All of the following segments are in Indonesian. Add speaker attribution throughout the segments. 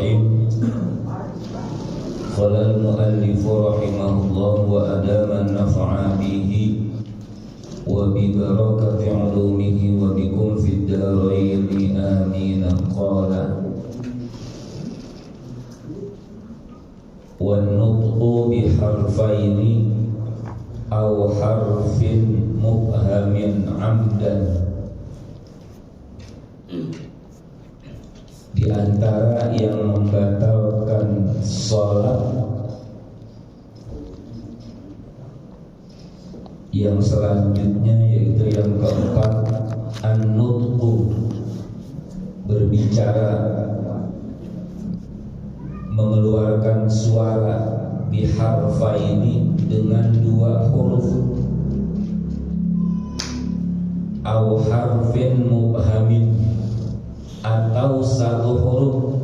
Speaker 1: Bismillahirrahmanirrahim. Qala al-muallif rahimahullah wa adama an-naf'a bihi wa bi barakati 'ulumihi wa bikum fid dharain amin. Qala wan nutqu bi harfaini aw harfin mubhamin 'amdan. Di antara yang membatalkan sholat yang selanjutnya yaitu yang keempat, an-nutqu, berbicara, mengeluarkan suara, biharfaini, dengan dua huruf, aw harfin mubhamin, atau satu huruf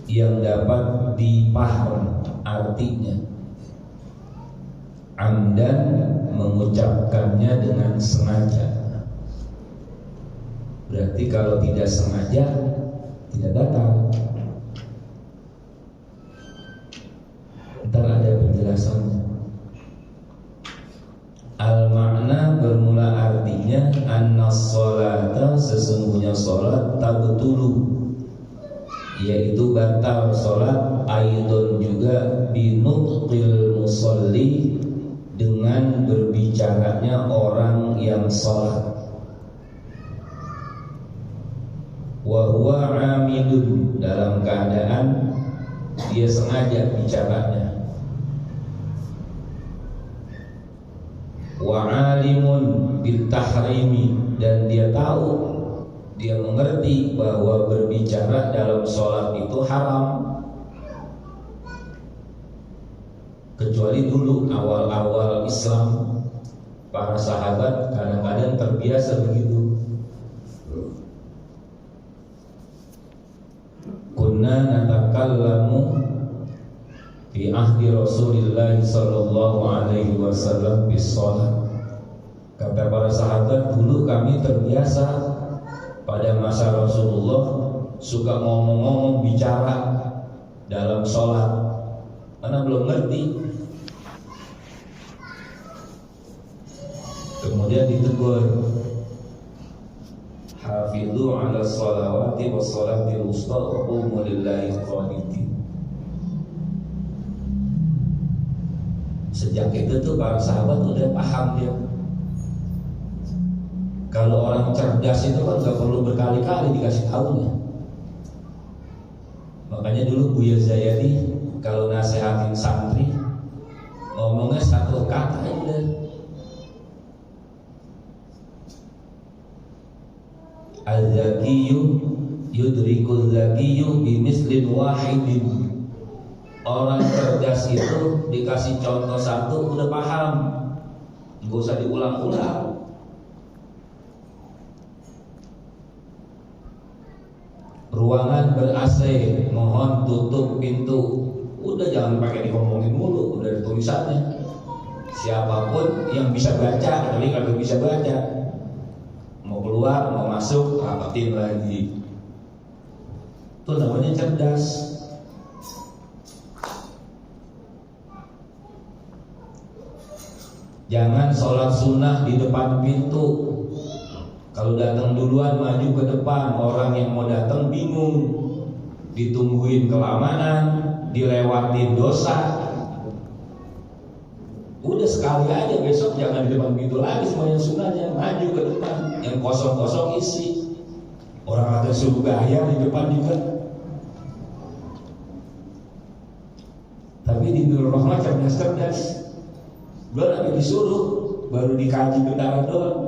Speaker 1: yang dapat dipaham artinya, amdan, mengucapkannya dengan sengaja. Berarti kalau tidak sengaja tidak batal. Ntar ada penjelasannya. Al-makna bermula artinya annas-sholata, sesungguhnya sholat, tabtulu, yaitu batal sholat, aidon juga, binutqil musolli, dengan berbicaranya orang yang sholat, wa huwa amidun, dalam keadaan dia sengaja bicaranya, wa alimun bitahrimi, dan dia tahu, dia mengerti bahwa berbicara dalam sholat itu haram. Kecuali dulu awal-awal Islam, para sahabat kadang-kadang terbiasa begitu. Kunna natakallamu fi ahdi Rasulillah sallallahu alaihi wasallam bis shalah. Kata para sahabat, dulu kami terbiasa pada masa Rasulullah suka ngomong-ngomong, bicara dalam sholat, karena belum ngerti. Kemudian ditegur, hafidhu ala sholawati was sholatil wusta wa qumu lillahi qanitin. Sejak itu tuh para sahabat udah paham dia. Kalau orang cerdas itu kan gak perlu berkali-kali dikasih tahunya. Makanya dulu Buya Zayadi kalau nasihatin santri ngomongnya satu kata aja, az-zakiyyu yudrikul zakiyyu bimislin wahidin. Orang cerdas itu dikasih contoh satu udah paham, nggak usah diulang-ulang. Ruangan ber-AC, mohon tutup pintu. Udah jangan pakai dikomongin mulu, udah ada tulisannya. Siapapun yang bisa baca, tapi kalau bisa baca, mau keluar, mau masuk, rapatin lagi. Itu namanya cerdas. Jangan sholat sunnah di depan pintu. Kalau datang duluan maju ke depan, orang yang mau datang bingung, ditungguin kelamaan, dilewatin dosa. Udah sekali aja, besok jangan di depan pintu lagi, semuanya sunnahnya maju ke depan, yang kosong-kosong isi. Orang ada suruh gaya di depan juga. Tapi di Nurul Rahmah cerdas. Belum lagi disuruh, baru dikaji benaran doang.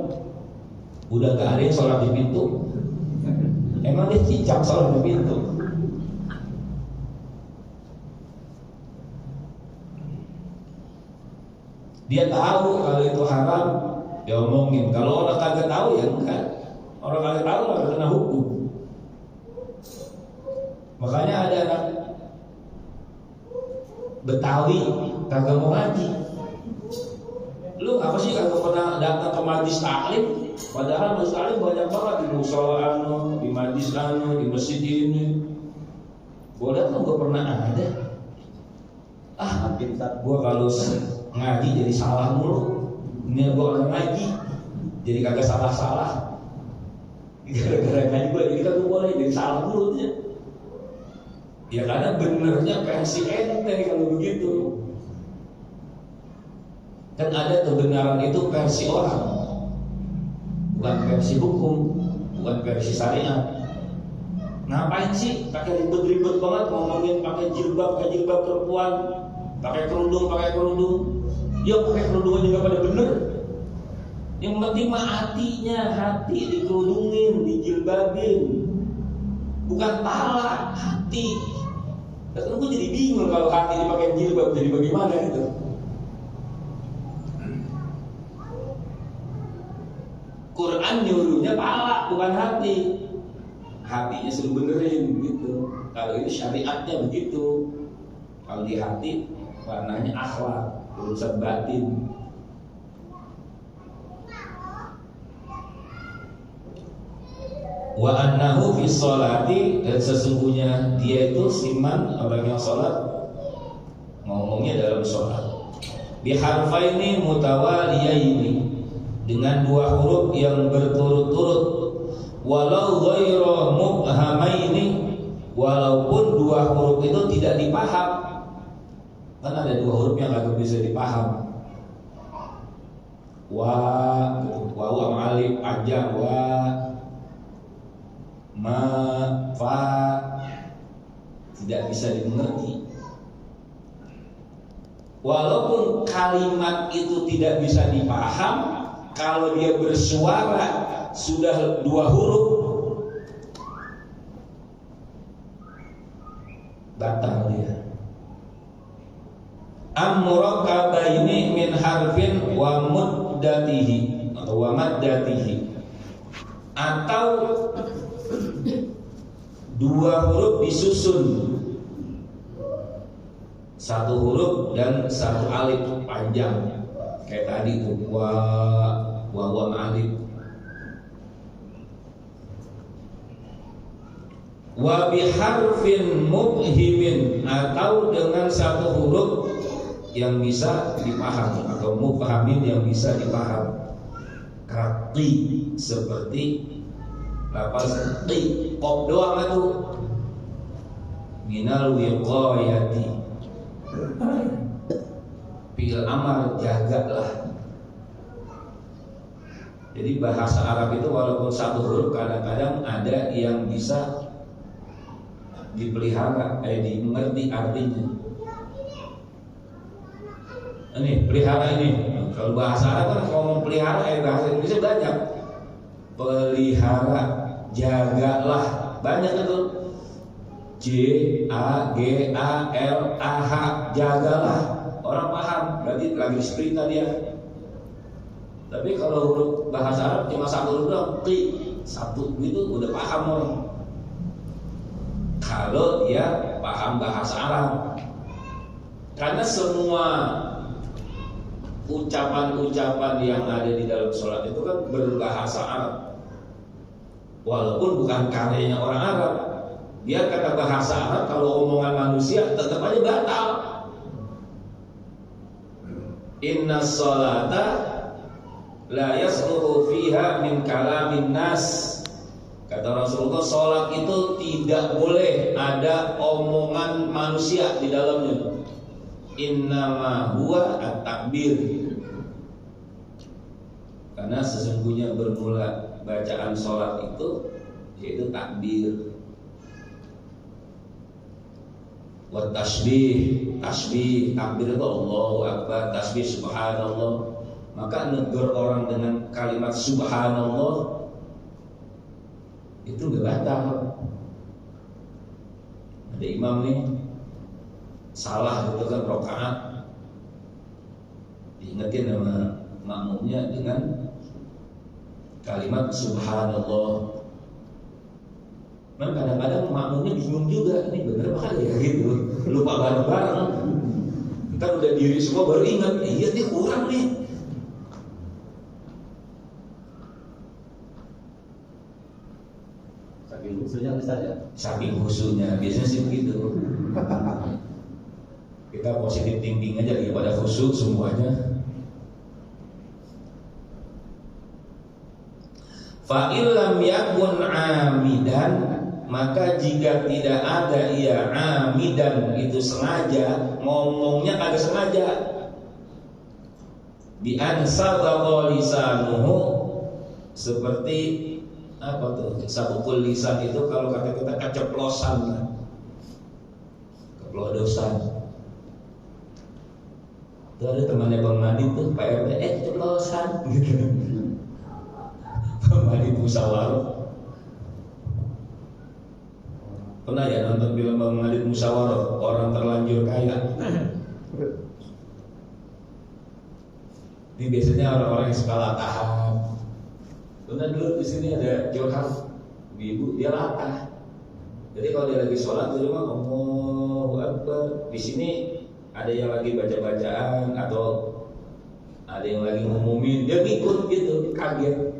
Speaker 1: Udah gak ada yang sholat di pintu. Emang dia cicak sholat di pintu. Dia tahu kalau itu haram, dia omongin. Kalau orang kagak tahu ya enggak. Orang kagak tahu nggak kena hukum. Makanya ada anak Betawi kagak mau ngaji. Lu apa sih kagak pernah datang ke majlis taklim? Padahal majlis taklim banyak banget di musola anu, di majlis anu, di masjid ini. Gua lihat nggak pernah ada.
Speaker 2: Makin saat
Speaker 1: Gua kalau ngaji jadi salah mulu. Ini gua orang ngaji jadi kagak salah-salah. Gara-gara ngaji gua jadi kagak boleh jadi salah mulu aja. Ya karena benernya versi ente kalau begitu. Kan ada kebenaran itu versi orang, bukan versi hukum, bukan versi syariat. Ngapain sih pakai ribet-ribet banget ngomongin pakai jilbab perempuan, pakai kerudung. Ya pakai kerudung aja nggak pada bener. Yang penting mah hatinya, hati dikerudungin, dijilbabin, bukan pala, hati. Kan gue jadi bingung kalau hati dipakai jilbab jadi bagaimana itu. Quran nyuruhnya pala bukan hati. Hatinya suruh benerin gitu. Kalau ini syariatnya begitu. Kalau di hati warnanya akhlak, urusan batin. Wa annahu fi sholati, dan sesungguhnya dia itu siman orang yang sholat ngomongnya dalam sholat biharfaini mutawaliyaini, dengan dua huruf yang berturut-turut, walau ghairu mubhamaini, walaupun dua huruf itu tidak dipaham. Kan ada dua huruf yang agak bisa dipaham. Wa sama alif aja, wa ma fa tidak bisa dimengerti. Walaupun kalimat itu tidak bisa dipaham, kalau dia bersuara sudah dua huruf batal dia. Amurakabaini min harfin wa muddatihi atau wa maddatihi, atau dua huruf disusun, satu huruf dan satu alif panjang kayak tadi tuh wa alif. Wa biharfin mubhimin, atau dengan satu huruf yang bisa dipaham atau mubhamin yang bisa dipaham. Kati, seperti lafaz qi, qaf doang itu. Minal wiqayati, fi'il amar, jagalah. Jadi bahasa Arab itu walaupun satu huruf kadang-kadang ada yang bisa dipelihara, dimengerti artinya. Ini pelihara ini. Kalau bahasa Arab kan ngomong pelihara, bahasa Indonesia banyak. Pelihara, jagalah, banyak itu. J A G A L A H, jagalah. Orang paham, berarti lagi diperintah dia. Tapi kalau huruf bahasa Arab cuma satu huruf doang, qi, satu gitu udah paham orang. Kalau dia paham bahasa Arab. Karena semua ucapan-ucapan yang ada di dalam sholat itu kan berbahasa Arab, walaupun bukan karyanya orang Arab. Dia kata bahasa Arab, kalau omongan manusia tetap aja batal. Inna sholata la yasluhu fiha min kalamin nas. Kata Rasulullah, sholat itu tidak boleh ada omongan manusia di dalamnya. Innama huwa at-takbir. Karena sesungguhnya bermula bacaan sholat itu yaitu takbir. Wa tasbih, takbir itu Allahu Akbar, tasbih subhanallah. Maka negur orang dengan kalimat subhanallah itu gak batal. Ada imam nih salah gitu kan rakaat, diingetin sama makmumnya dengan kalimat subhanallah. Memang kadang-kadang makmumnya bingung juga, ini bener apa ya gitu, lupa bareng-bareng. Ntar udah diri semua baru ingat, iya nih kurang nih.
Speaker 2: Saking khusyuknya misalnya.
Speaker 1: Saking khusyuknya, biasanya sih begitu. Kita positif thinking aja daripada khusyuk semuanya. Fa illam yakun amidan, maka jika tidak ada ia amidan itu sengaja, ngomongnya kagak sengaja. Bi ansabqa lisanuhu, seperti apa tuh? Sabukul lisan itu kalau kata kita keceplosan, keplodosan. Itu ada temannya Bang Madin tuh, Pak RT, keceplosan gitu. Bang Madin musyawarah. Pernah ya nonton film Bang Madin musyawarah, orang terlanjur kaya. Ini biasanya orang-orang yang suka latahan. Karena dulu di sini ada Johan, ibu dia latah. Jadi kalau dia lagi sholat di rumah, Allahu Akbar. Di sini ada yang lagi baca-bacaan atau ada yang lagi ngumumin, dia ngikut gitu, kaget.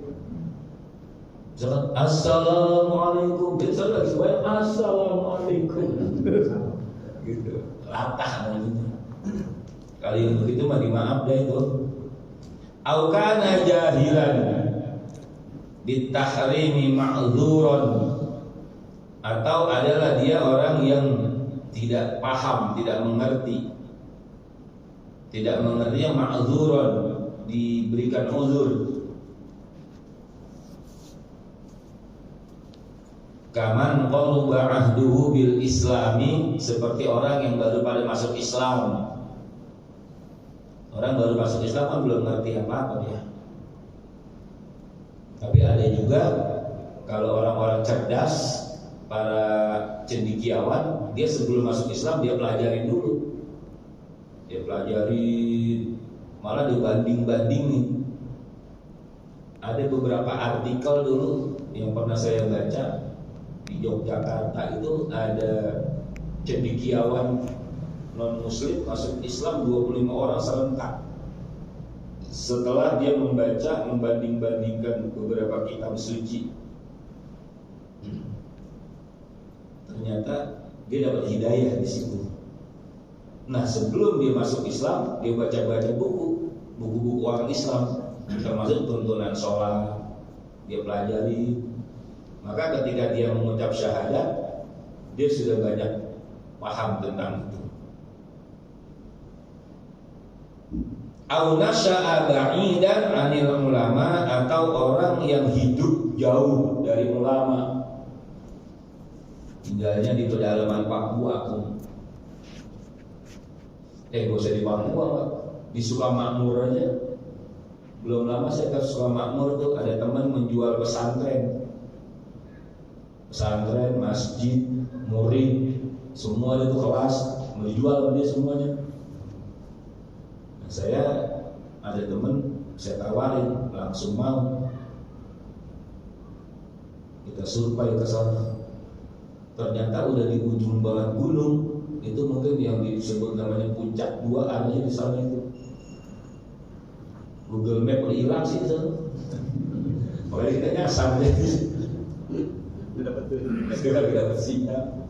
Speaker 1: Misalkan Assalamualaikum, dia lagi sebanyak Assalamualaikum, gitu, latah namanya. Kali yang begitu mah dimaaf deh itu. Au kana jahilan bitahrimi ma'dzuran, atau adalah dia orang yang tidak paham, tidak mengerti. Tidak mengertinya ma'dzuran, diberikan uzur. Kaman qaluba ahduhu bil islami, seperti orang yang baru pada masuk Islam. Orang baru masuk Islam kan belum ngerti apa-apa dia. Tapi ada juga kalau orang-orang cerdas, para cendekiawan, dia sebelum masuk Islam dia pelajarin dulu. Dia pelajarin, malah dibanding-bandingin. Ada beberapa artikel dulu yang pernah saya baca di Yogyakarta, itu ada cendekiawan non muslim masuk Islam 25 orang serentak. Setelah dia membaca, membanding-bandingkan beberapa kitab suci, ternyata dia dapat hidayah di situ. Nah, sebelum dia masuk Islam, dia baca-baca buku-buku orang Islam, termasuk tuntunan sholat, dia pelajari. Maka ketika dia mengucap syahadat, dia sudah banyak paham tentang itu. Au nasya'a ba'idan 'anil ulama, atau orang yang hidup jauh dari ulama, tinggalnya di pedalaman Papua tuh. Gak usah di Papua, Pak. Di Sukamakmur aja. Belum lama saya ke Sukamakmur tuh, ada teman menjual pesantren, masjid, murid, semua itu kelas, menjual dia semuanya. Nah, saya ada teman, saya tawarin, langsung mau. Kita survei ke sana. Ternyata udah di ujung banget gunung. Itu mungkin yang disebut namanya puncak 2, artinya di sana itu. Google Map udah hilang sih itu. Makanya kita nyasar deh. Kita dapat sinyal.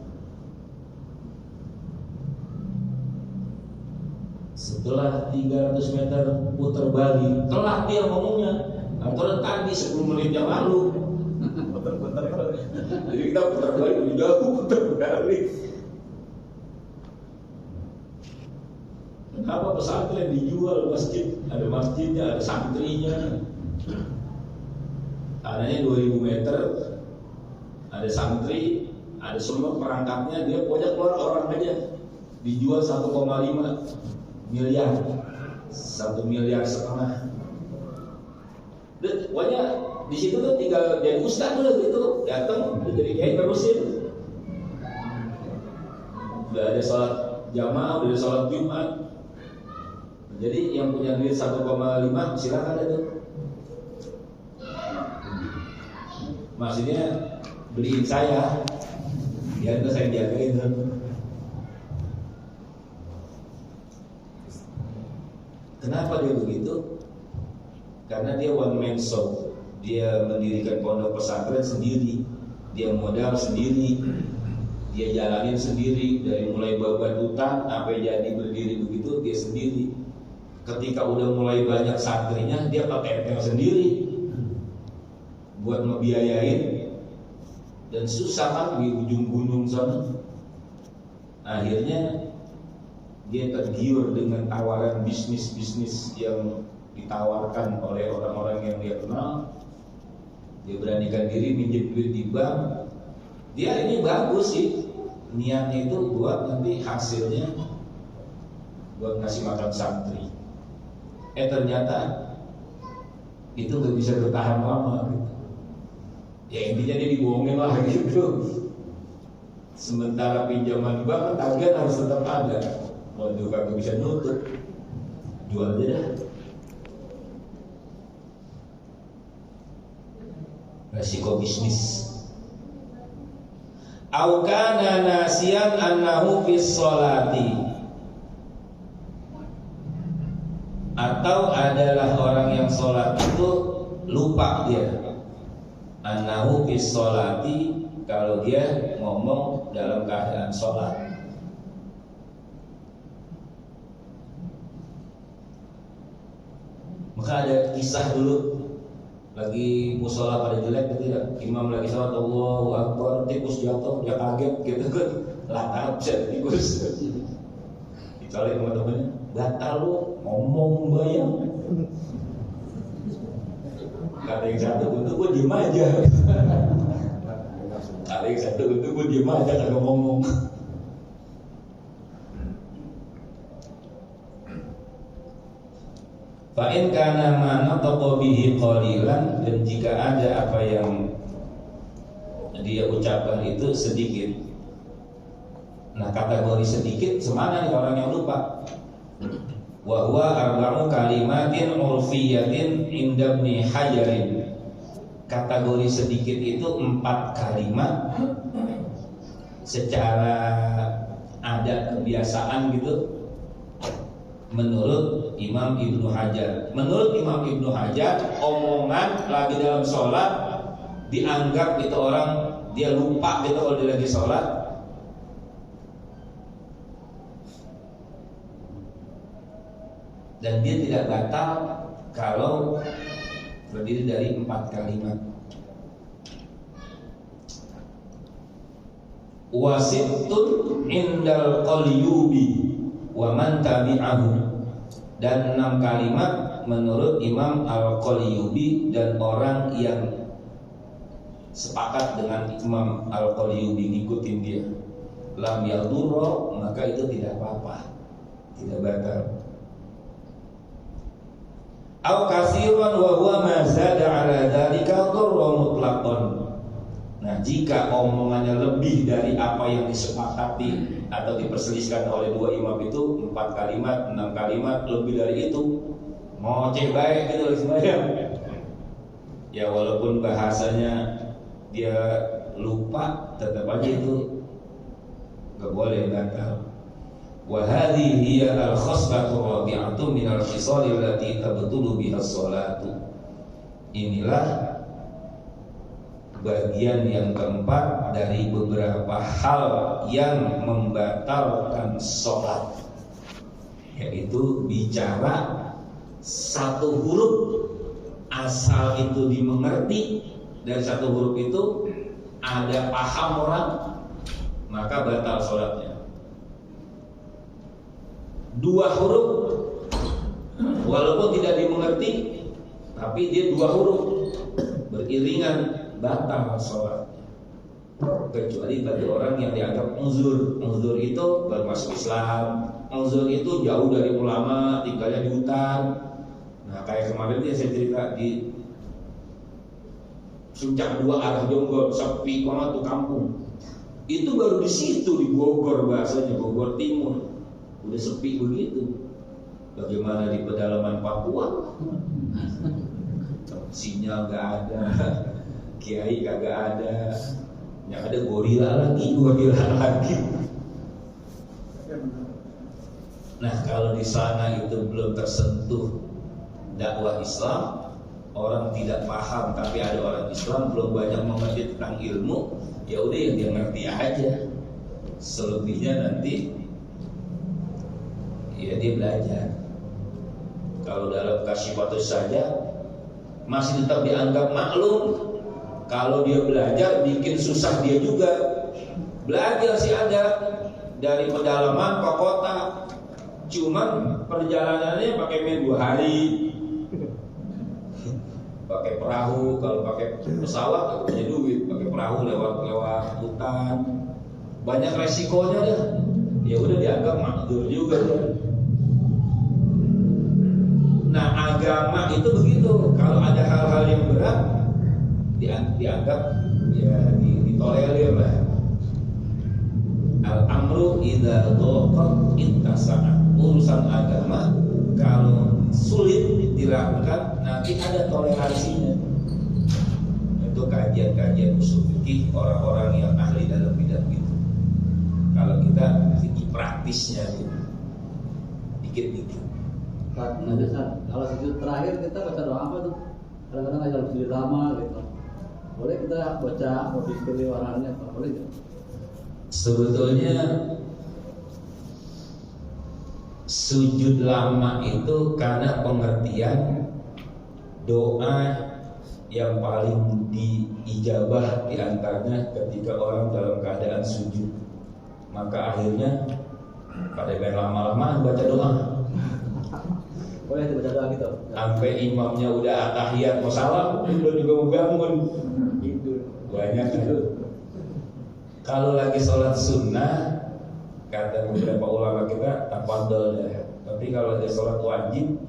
Speaker 1: Setelah 300 meter putar balik, telat dia ngomongnya. Antara tadi 10 menit yang lalu. Putar-putar. Jadi kita putar balik lebih jauh, putar balik. Kenapa pesantren dijual masjid? Ada masjidnya, ada santrinya. Tanahnya 2000 meter, ada santri, ada semua perangkatnya. Dia pokoknya keluar orang aja. Dijual 1,5 miliar, 1,5 miliar. Dan pokoknya di situ tuh tinggal jadi ustaz dulu gitu, datang jadi kiai terusin. Udah ada sholat jamaah, udah ada sholat Jumat. Jadi yang punya duit 1,5 silakan itu. Maksudnya beliin saya, biar saya jagain. Kenapa dia begitu? Karena dia one man show. Dia mendirikan pondok pesantren sendiri, dia modal sendiri. dia jalanin sendiri dari mulai babatutan sampai jadi berdiri begitu dia sendiri. Ketika udah mulai banyak santrinya dia pakai epel sendiri buat ngebiayain, dan susah kan di ujung gunung sana. Akhirnya dia tergiur dengan tawaran bisnis-bisnis yang ditawarkan oleh orang-orang yang dia kenal. Dia beranikan diri minjem duit di bank. Dia ini bagus sih, niatnya itu buat nanti hasilnya buat ngasih makan santri. Ternyata itu gak bisa bertahan lama gitu. Ya intinya dia dibohongin lah gitu. Sementara pinjaman bank tagihan harus tetap ada. Waduh kagak bisa nutup, jual aja dah. Resiko bisnis. Au kana nasiyan annahu fis sholati, atau adalah orang yang sholat itu lupa dia. Annahu fis sholati, kalau dia ngomong dalam keadaan sholat. Maka ada kisah dulu lagi musola pada jelek gitu ya, imam lagi sholat Allahu Akbar, tikus jatuh, dia kaget gitu kan, lantar tikus. Dicari sama temennya, batal lu ngomong bayang. Kata yang satu, untuk gue diem aja. Kata yang satu, untuk gue diem aja kagak ngomong. Fa'in kana ma nataqa bihi qalilan, dan jika ada apa yang dia ucapkan itu sedikit. Nah, kategori sedikit semana nih orang yang lupa. Wa huwa arba'u kalimatin urfiyatin inda Ibnu Hajarin. Kategori sedikit itu 4 kalimat secara adat kebiasaan gitu. Menurut Imam Ibnu Hajar. Menurut Imam Ibnu Hajar, omongan lagi dalam sholat dianggap itu orang dia lupa gitu kalau dia lagi sholat. Dan dia tidak batal kalau terdiri dari 4 kalimat. Wasitun indal qalyubi wa man tabi'ahu, dan 6 kalimat menurut Imam Al-Qalyubi dan orang yang sepakat dengan Imam Al-Qalyubi ngikutin dia. Lam yadurra, maka itu tidak apa-apa, tidak batal. Au katsiran wa huwa ma zada ala dzalika darra mutlaqan. Nah, jika omongannya lebih dari apa yang disepakati atau diperselisihkan oleh 2 imam itu, 4 kalimat, 6 kalimat, lebih dari itu ngoceh baik gitu sembahyang. Ya walaupun bahasanya dia lupa, tetap aja itu gak boleh batal. Wa hadhihi hiya al-khaslatu rabi'atu min al-khisal allati tabtulu biha as-salatu. Inilah bagian yang keempat dari beberapa hal yang membatalkan sholat, yaitu bicara satu huruf asal itu dimengerti, dan satu huruf itu ada paham orang, maka batal sholatnya. 2 huruf walaupun tidak dimengerti, tapi dia 2 huruf beriringan, batal sholatnya. Kecuali bagi orang yang dianggap uzur. Uzur itu baru masuk Islam. Uzur itu jauh dari ulama, tinggalnya di hutan. Nah, kayak kemarin dia saya cerita di Suncak 2 arah Jonggol, sepi banget tuh kampung. Itu baru di situ di Bogor, bahasanya Bogor Timur, udah sepi begitu. Bagaimana di pedalaman Papua? Sinyal gak ada, kiai kagak ada, yang ada gorila lagi. Nah, kalau di sana itu belum tersentuh dakwah Islam, orang tidak paham, tapi ada orang Islam belum banyak mengerti tentang ilmu, ya udah yang dia ngerti aja. Selebihnya nanti ya dia belajar. Kalau dalam kasyifatus saja masih tetap dianggap maklum. Kalau dia belajar bikin susah dia juga. Belajar sih ada dari pedalaman ke kota, cuman perjalanannya pakai main 2 hari. Pakai perahu, kalau pakai pesawat nggak punya duit, pakai perahu lewat hutan. Banyak resikonya dah. Ya udah dianggap makdur juga dah. Nah, agama itu begitu. Kalau ada hal-hal yang berat dianggap ya ditolerir lah. Al-amru idza dhaqat ittasa'at. Urusan agama kalau sulit dilakukan nanti ada toleransinya. Itu kajian-kajian usul fikih orang-orang yang ahli dalam bidang itu. Kalau kita fikih praktisnya gitu. Dikit-dikit.
Speaker 2: Kalau sujud terakhir kita baca doa apa tuh? Kadang-kadang ada sujud lama gitu. Boleh kita baca motif pilih warnanya apa? Boleh nggak?
Speaker 1: Sebetulnya sujud lama itu karena pengertian doa yang paling diijabah diantaranya ketika orang dalam keadaan sujud. Maka akhirnya pada yang lama-lama baca doa.
Speaker 2: Boleh dibaca doa gitu.
Speaker 1: Sampai imamnya udah atahiyat mau salam, belum juga mau bangun. Banyak itu. Kalau lagi sholat sunnah, kata beberapa ulama kita tafadhol dah. Tapi kalau ada sholat wajib,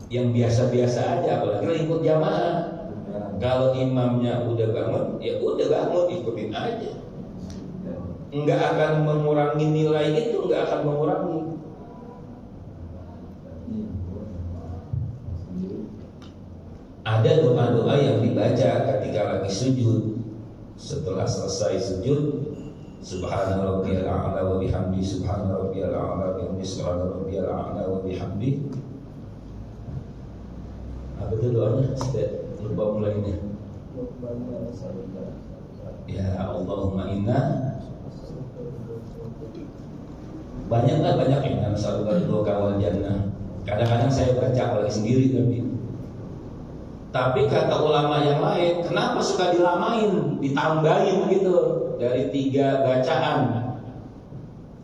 Speaker 1: yang biasa-biasa aja, apalagi ikut jamaah. Kalau imamnya udah bangun, ya udah bangun, ikutin aja. Enggak akan mengurangi nilai itu, enggak akan mengurangi. Ada doa-doa yang dibaca ketika lagi sujud. Setelah selesai sujud, subhana rabbiyal a'la wa bihamdi, subhana rabbiyal a'la wa bihamdi, subhana rabbiyal a'la wa bihamdi. Apa itu doanya? Saya lupa mulainya. Ya Allahumma inna. Banyak yang saluran doa kawal jannah. Kadang-kadang saya baca lagi sendiri tapi kata ulama yang lain, kenapa suka dilamain, ditambahin gitu dari 3 bacaan?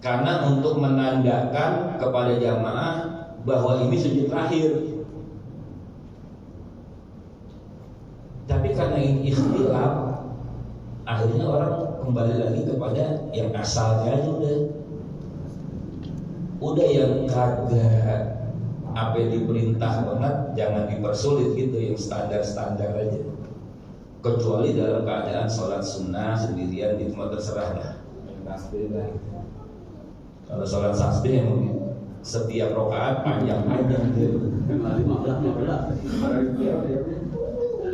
Speaker 1: Karena untuk menandakan kepada jamaah bahwa ini sujud terakhir. Tapi karena ini ikhtilaf, akhirnya orang kembali lagi kepada yang asalnya aja udah yang kagak apa yang diperintah banget jangan dipersulit gitu, yang standar-standar aja. Kecuali dalam keadaan sholat sunnah sendirian itu mah terserah lah. Kalau sholat tasbih yang setiap rakaat panjang aja.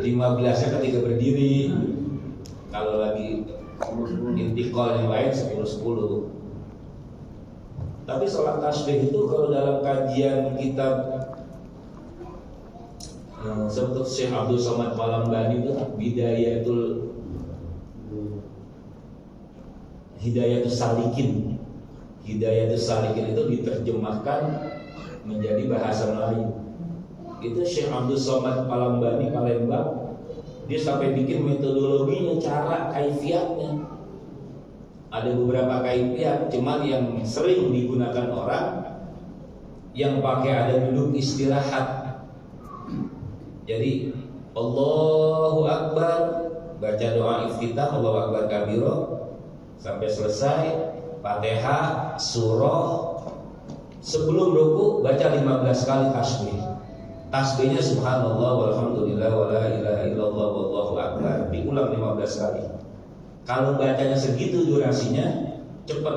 Speaker 1: 15-nya ketika berdiri. Kalau lagi intikal yang lain 10-10. Tapi sholat tasbih itu kalau dalam kajian kitab seperti Syekh Abdul Somad Palembani itu Hidayatus Salikin itu diterjemahkan menjadi bahasa Melayu. Itu Syekh Abdul Somad Palembani Palembang, dia sampai bikin metodologinya, cara kaifiatnya. Ada beberapa kaifiat, cuma yang sering digunakan orang yang pakai ada duduk istirahat. Jadi Allahu Akbar, baca doa iftitah, Allahu Akbar kabiro sampai selesai, Fatihah, surah. Sebelum ruku baca 15 kali tasbih. Tasbihnya subhanallah walhamdulillah wala ilaha illallah wallahu akbar, diulang 15 kali. Kalau bacanya segitu durasinya cepet.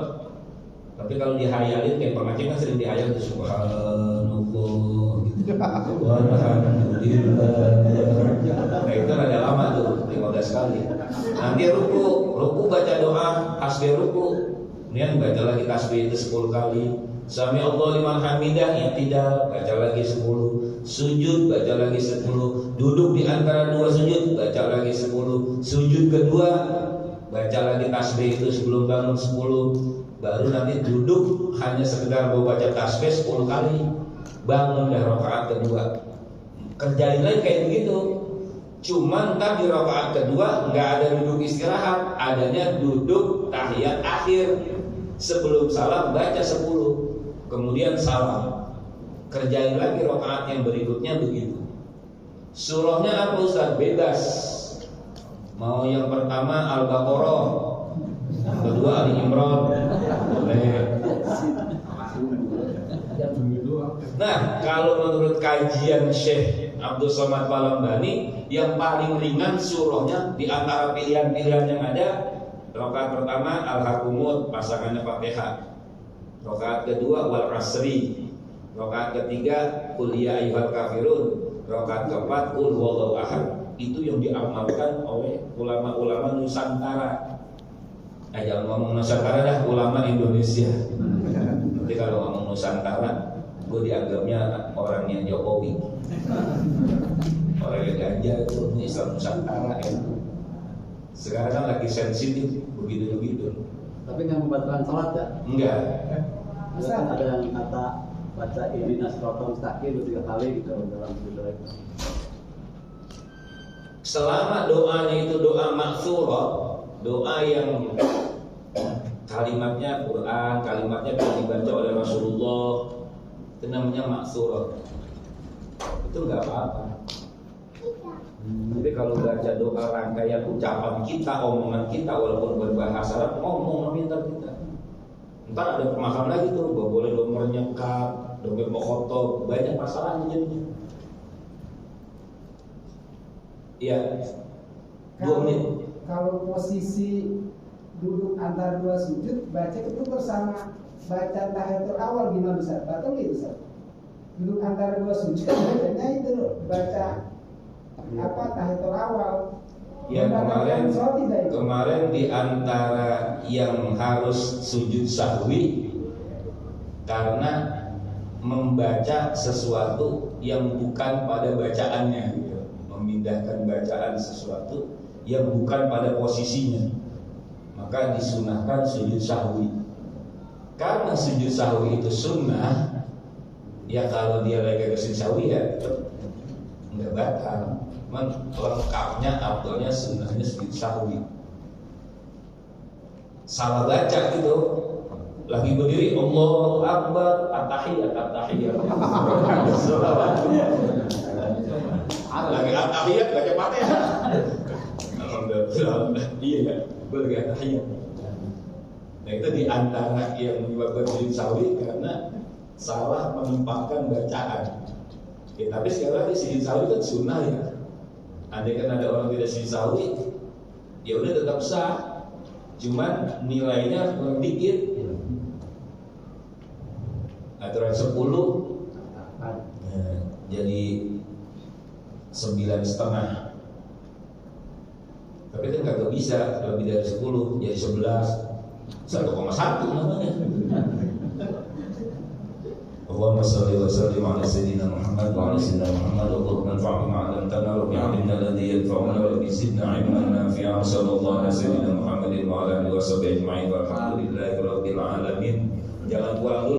Speaker 1: Tapi kalau dihayalin kayak pengajian kan sering dihayal tuh subhanallah gitu. Walhamdulillah. Nah itu rada lama tuh 15 kali. Nanti ruku baca doa tasbih ruku. Kemudian baca lagi tasbih itu 10 kali. Sami Allah liman hamidah, ya tidak, baca lagi 10. Sujud baca lagi 10. Duduk di antara 2 sujud baca lagi 10. Sujud kedua baca lagi tasbih itu sebelum bangun 10. baru nanti duduk hanya sekedar baca tasbih 10 kali, bangun dah rakaat kedua, kerjain lagi kayak begitu. Cuman ntar di rakaat kedua nggak ada duduk istirahat, adanya duduk tahiyat akhir. Sebelum salam baca 10, kemudian salam, kerjain lagi rakaat yang berikutnya begitu. Surahnya apa Ustaz? Bebas. Mau yang pertama Al-Baqarah, yang kedua Ali Imran, boleh. Nah, kalau menurut kajian Syekh Abdul Somad Palembani, yang paling ringan surahnya di antara pilihan-pilihan yang ada, rakaat pertama Al-Hakumut, pasangannya Fatihah. Rakaat kedua Wal Asri. Rakaat ketiga Qul ya ayyuhal kafirun. Rakaat keempat Qul huwallahu ahad. Itu yang diamalkan oleh ulama-ulama Nusantara. Jangan ngomong Nusantara dah, ulama Indonesia. Nanti kalau ngomong Nusantara, gue dianggapnya orangnya Jokowi. Orangnya Ganjar itu Islam Nusantara ya. Sekarang kan lagi sensitif begitu-begitu.
Speaker 2: Tapi nggak membatalkan sholat ya?
Speaker 1: Enggak.
Speaker 2: Kan ada yang kata baca ihdinas siratal mustaqim 3 kali gitu dalam video itu.
Speaker 1: Selama doanya itu doa maksurah, doa yang kalimatnya Quran, kalimatnya dibaca oleh Rasulullah, itu namanya maksurah. Itu enggak apa-apa. Tapi kalau baca doa rangkaian ucapan kita, omongan kita, walaupun berbahasa Arab, ngomong pintar kita. Ntar ada pemahaman lagi tuh, gak boleh domor nyekap, domor mokhotob, banyak masalahnya jadinya. Iya, 2 menit.
Speaker 3: Kalau posisi duduk antara 2 sujud, baca itu bersama baca tahiyatul awal gimana Ustaz? Betul gitu Ustaz? Duduk antara 2 sujud, bacanya itu baca apa tahiyatul awal.
Speaker 1: Ya kemarin di antara yang harus sujud sahwi karena membaca sesuatu yang bukan pada bacaannya, gitu. Memindahkan bacaan sesuatu yang bukan pada posisinya, maka disunahkan sujud sahwi. Karena sujud sahwi itu sunnah, ya kalau dia lagi sujud sahwi ya nggak batal. Lengkapnya, abdulnya, sunnahnya sujud sahwi. Salah baca gitu, lagi berdiri Allahu Akbar, at-tahiyat. Lagi at-tahiyat baca Fatihah. Alhamdulillah. Iya ya, gue lagi at-tahiyat. Nah itu di antara yang menyebabkan sujud sahwi karena salah menempatkan bacaan. Ya, tapi sekali lagi sujud sahwi kan sunnah ya. Andai kan ada orang tidak sujud sahwi, ya udah tetap sah, cuman nilainya kurang dikit. Aturan 10 jadi 9,5. Tapi kan kagak bisa lebih dari 10, jadi 11, 1,1 namanya. Allahumma salli wa sallim ala sayyidina Muhammad wa ala sayyidina Muhammad wa qul manfa'na ma'alamtana wa bi'alimna alladhi yadfa'una wa bizidna ilman nafi'a. Sallallahu ala sayyidina Muhammadin wa ala alihi wa sahbihi ajma'in walhamdulillahi rabbil alamin. Jangan pulang dulu.